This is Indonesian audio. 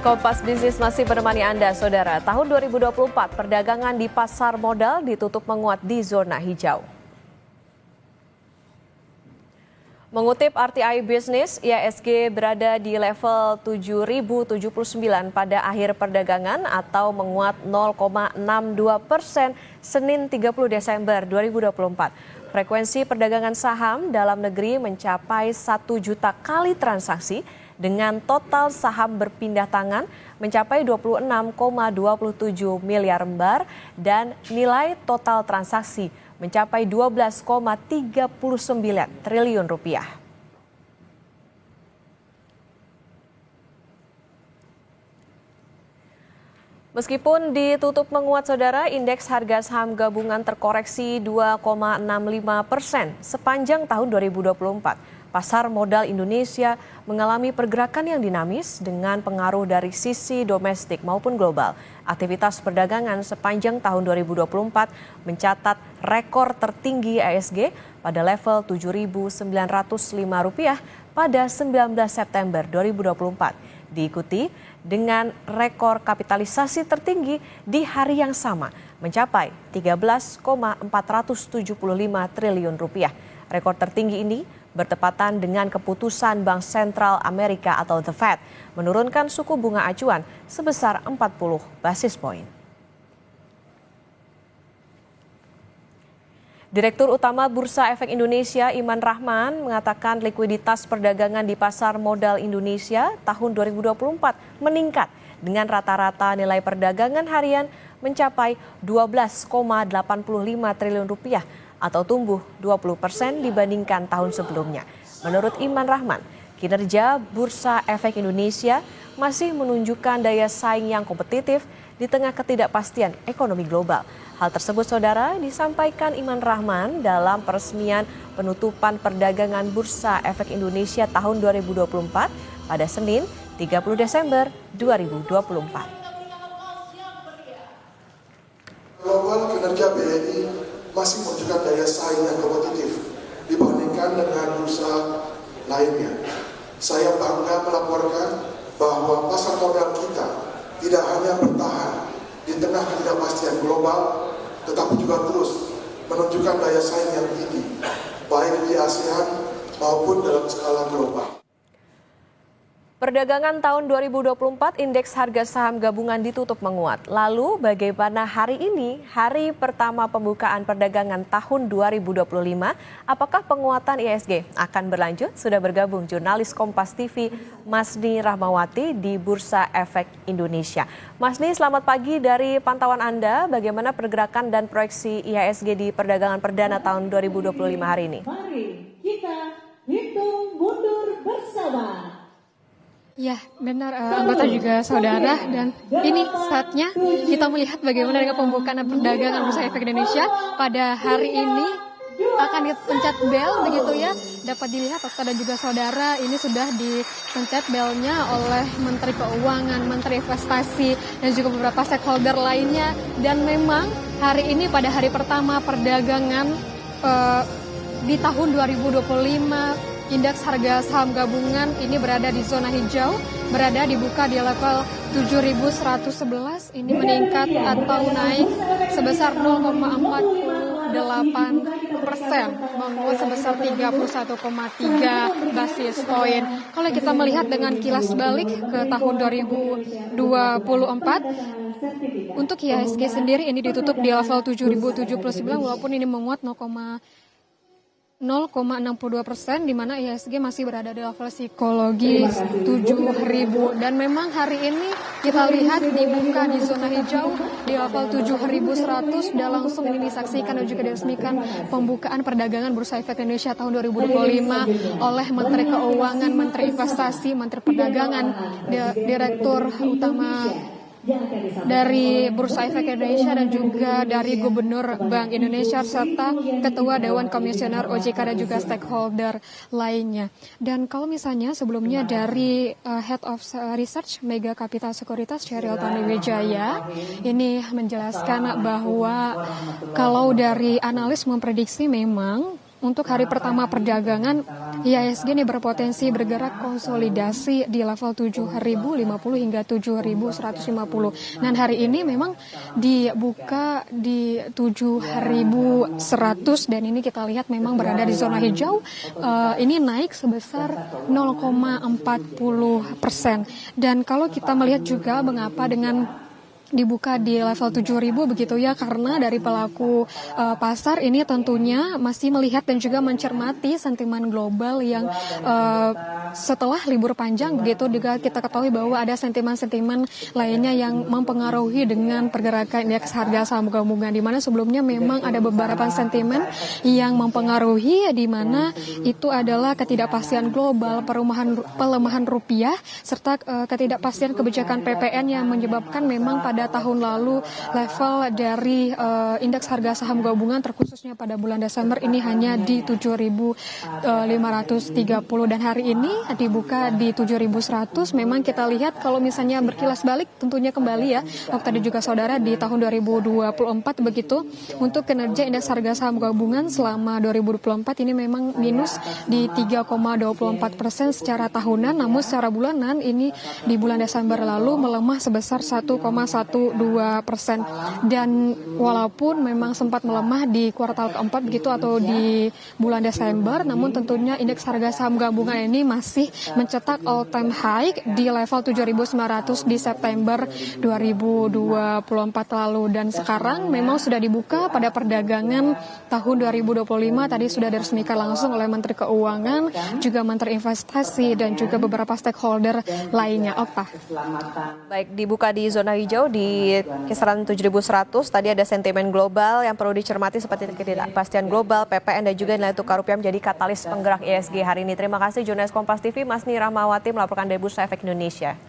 Kompas Bisnis masih menemani Anda, Saudara. Tahun 2024, perdagangan di pasar modal ditutup menguat di zona hijau. Mengutip RTI Business, IHSG berada di level 7.079 pada akhir perdagangan atau menguat 0,62% Senin 30 Desember 2024. Frekuensi perdagangan saham dalam negeri mencapai 1 juta kali transaksi dengan total saham berpindah tangan mencapai 26,27 miliar lembar dan nilai total transaksi mencapai 12,39 triliun rupiah. Meskipun ditutup menguat, Saudara, indeks harga saham gabungan terkoreksi 2,65% sepanjang tahun 2024. Pasar modal Indonesia mengalami pergerakan yang dinamis dengan pengaruh dari sisi domestik maupun global. Aktivitas perdagangan sepanjang tahun 2024 mencatat rekor tertinggi IHSG pada level Rp7.905 pada 19 September 2024. Diikuti dengan rekor kapitalisasi tertinggi di hari yang sama mencapai 13,475 triliun rupiah. Rekor tertinggi ini bertepatan dengan keputusan Bank Sentral Amerika atau The Fed menurunkan suku bunga acuan sebesar 40 basis poin. Direktur Utama Bursa Efek Indonesia Iman Rahman mengatakan likuiditas perdagangan di pasar modal Indonesia tahun 2024 meningkat dengan rata-rata nilai perdagangan harian mencapai 12,85 triliun rupiah atau tumbuh 20% dibandingkan tahun sebelumnya. Menurut Iman Rahman, kinerja Bursa Efek Indonesia masih menunjukkan daya saing yang kompetitif di tengah ketidakpastian ekonomi global. Hal tersebut, Saudara, disampaikan Iman Rahman dalam peresmian penutupan perdagangan Bursa Efek Indonesia tahun 2024 pada Senin 30 Desember 2024. Global kinerja BRI masih menunjukkan daya saing yang kompetitif dibandingkan dengan bursa lainnya. Saya bangga melaporkan bahwa pasar modal kita tidak hanya bertahan di tengah ketidakpastian global, tetapi juga terus menunjukkan daya saing yang tinggi, baik di ASEAN maupun dalam skala global. Perdagangan tahun 2024, indeks harga saham gabungan ditutup menguat. Lalu bagaimana hari ini, hari pertama pembukaan perdagangan tahun 2025? Apakah penguatan IHSG akan berlanjut? Sudah bergabung jurnalis Kompas TV Masni Rahmawati di Bursa Efek Indonesia. Masni, selamat pagi. Dari pantauan Anda, bagaimana pergerakan dan proyeksi IHSG di perdagangan perdana tahun 2025 hari ini? Mari kita hitung mundur bersama. Ya, benar anggota juga saudara, dan ini saatnya kita melihat bagaimana dengan pembukaan perdagangan Bursa Efek Indonesia pada hari ini akan dipencet bel begitu ya. Dapat dilihat anggota dan juga saudara, ini sudah dipencet belnya oleh Menteri Keuangan, Menteri Investasi dan juga beberapa stakeholder lainnya, dan memang hari ini pada hari pertama perdagangan di tahun 2025 indeks harga saham gabungan ini berada di zona hijau, dibuka di level 7.111, ini meningkat atau naik sebesar 0,48%, menguat sebesar 31,3 basis poin. Kalau kita melihat dengan kilas balik ke tahun 2024, untuk IHSG sendiri ini ditutup di level 7.079 walaupun ini menguat 0,62%, di mana IHSG masih berada di level psikologi 7.000. Dan memang hari ini kita lihat dibuka di zona hijau di level 7.100 dan langsung ini disaksikan dan juga diresmikan pembukaan perdagangan Bursa Efek Indonesia tahun 2025 oleh Menteri Keuangan, Menteri Investasi, Menteri Perdagangan, Direktur Utama dari Bursa Efek Indonesia dan juga dari Gubernur Bank Indonesia serta Ketua Dewan Komisioner OJK dan juga stakeholder lainnya. Dan kalau misalnya sebelumnya dari Head of Research Mega Capital Sekuritas Sheryl Tanuwijaya ini menjelaskan bahwa kalau dari analis memprediksi memang untuk hari pertama perdagangan IHSG ini berpotensi bergerak konsolidasi di level 7.050 hingga 7.150. Dan hari ini memang dibuka di 7.100 dan ini kita lihat memang berada di zona hijau. Ini naik sebesar 0,40%. Dan kalau kita melihat juga mengapa dengan dibuka di level 7.000 begitu ya, karena dari pelaku pasar ini tentunya masih melihat dan juga mencermati sentimen global yang setelah libur panjang begitu, juga kita ketahui bahwa ada sentimen-sentimen lainnya yang mempengaruhi dengan pergerakan indeks harga saham gabungan, di mana sebelumnya memang ada beberapa sentimen yang mempengaruhi, di mana itu adalah ketidakpastian global, pelemahan rupiah, serta ketidakpastian kebijakan PPN yang menyebabkan memang pada tahun lalu level dari indeks harga saham gabungan terkhususnya pada bulan Desember ini hanya di 7.530 dan hari ini dibuka di 7.100. Memang kita lihat kalau misalnya berkilas balik tentunya kembali ya, waktu tadi juga saudara di tahun 2024 begitu untuk kinerja indeks harga saham gabungan selama 2024 ini memang minus di 3,24% secara tahunan, namun secara bulanan ini di bulan Desember lalu melemah sebesar 1,12%. Dan walaupun memang sempat melemah di kuartal keempat begitu atau di bulan Desember, namun tentunya indeks harga saham gabungan ini masih mencetak all time high di level 7.900 di September 2024 lalu, dan sekarang memang sudah dibuka pada perdagangan tahun 2025 tadi sudah diresmikan langsung oleh Menteri Keuangan, juga Menteri Investasi dan juga beberapa stakeholder lainnya. Okta. Baik, dibuka di zona hijau di kisaran 7.100. Tadi ada sentimen global yang perlu dicermati seperti ketidakpastian global, PPN dan juga nilai tukar rupiah menjadi katalis penggerak IHSG hari ini. Terima kasih jurnalis Kompas TV Masni Rahmawati melaporkan dari Bursa Efek Indonesia.